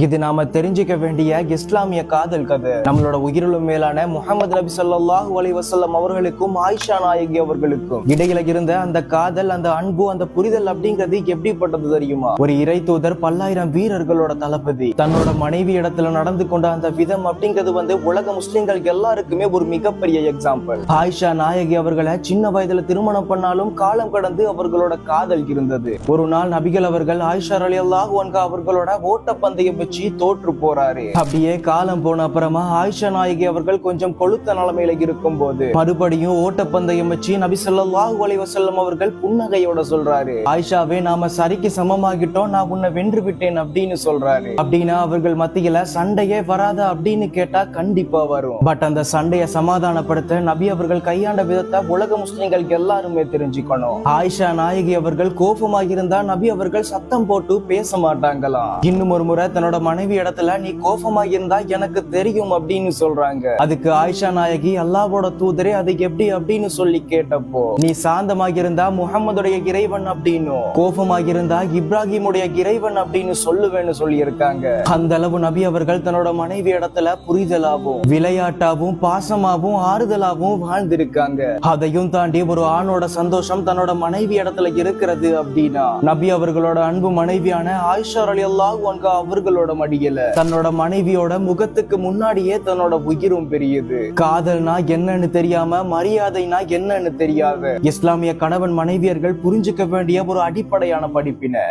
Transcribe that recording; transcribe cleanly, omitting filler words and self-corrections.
இது நாம தெரிஞ்சுக்க வேண்டிய இஸ்லாமிய காதல் கதை. நம்மளோட உயிரிலும் மேலான முஹம்மது நபி ஸல்லல்லாஹு அலைஹி வஸல்லம் அவர்களுக்கும் ஆயிஷா நாயகி அவர்களுக்கும் இடையில இருந்த அந்த காதல், அந்த அன்பு, அந்த புரிதல் அப்படிங்கிறது எப்படிப்பட்டது தெரியுமா? ஒரு இறை தூதர், பல்லாயிரம் வீரர்களோட தளபதி, தன்னோட மனைவி இடத்துல நடந்து கொண்ட அந்த விதம் அப்படிங்கிறது உலக முஸ்லிம்கள் எல்லாருக்குமே ஒரு மிகப்பெரிய எக்ஸாம்பிள். ஆயிஷா நாயகி அவர்களை சின்ன வயதுல திருமணம் பண்ணாலும் காலம் கடந்து அவர்களோட காதல் இருந்தது. ஒரு நாள் நபிகள் அவர்கள் ஆயிஷா ரலியல்லாஹு அன்ஹா அவர்களோட ஓட்டப்பந்தயம் வச்சு தோற்று போறாரு. அப்படியே காலம் போன அப்புறமா ஆயிஷா நாயகி அவர்கள் கொஞ்சம் கொழுத்த நிலைமையில இருக்கும் போது மறுபடியும் ஓட்டப்பந்தயம் வச்சு நபி ஸல்லல்லாஹு அலைஹி வஸல்லம் அவர்கள் புன்னகையோட சொல்றாரு, ஆயிஷாவே, நாம சரிக்கு சமமாகிட்டோம், நான் உன்னை வென்று விட்டேன் அப்படின்னு சொல்றாரு. அப்படின்னா அவர்கள் மத்தியில சண்டையே வராதா அப்படின்னு கேட்டா கண்டிப்பா வரும். பட் அந்த சண்டையை சமாதானப்படுத்த நபி அவர்கள் கையாண்ட விதத்தை உலக முஸ்லிம்கள் எல்லாருமே தெரிஞ்சுக்கணும். ஆயிஷா நாயகி அவர்கள் கோபமாக இருந்தா நபி அவர்கள் சத்தம் போட்டு பேச மாட்டாங்களாம். இன்னும் ஒரு முறை தன்னோட மனைவி இடத்துல, நீ கோபமாக இருந்தா எனக்கு தெரியும் அப்படின்னு சொல்றாங்க. அதுக்கு ஆயிஷா நாயகி, அல்லாஹ்வோட தூதரே, அது எப்படி அப்படின்னு சொல்லி கேட்டப்போ, நீ சாந்தமாக இருந்தா முஹம்மதுடைய இறைவன் அப்படின்னும், கோபமாக இருந்தா இப்ராஹிமுடைய இறைவன் அப்படின்னு சொல்லுவேன்னு சொல்லி இருக்காங்க. அந்த அளவு நபி அவர்கள் தன்னோட மனைவி இடத்துல புரிதலாவும் விளையாட்டாவும் பாசமாவும் ஆறுதலாவும் வாழ்ந்திருக்காங்க. அதையும் தாண்டி ஒரு ஆணோட சந்தோஷம் தன்னோட மனைவி இடத்துல இருக்கிறது அப்படின்னா நபி அவர்களோட அன்பு மனைவியான ஆயிஷா ரலியல்லாஹு அன்ஹா அவர்களோட மடியில தன்னோட மனைவியோட முகத்துக்கு முன்னாடியே தன்னோட உயிரும் பெரியது. காதல்னா என்னன்னு தெரியாம மரியாதைனா என்னன்னு தெரியாத இஸ்லாமிய கணவன் மனைவியர்கள் புரிஞ்சுக்க வேண்டிய ஒரு அடிப்படையான படிப்பினை.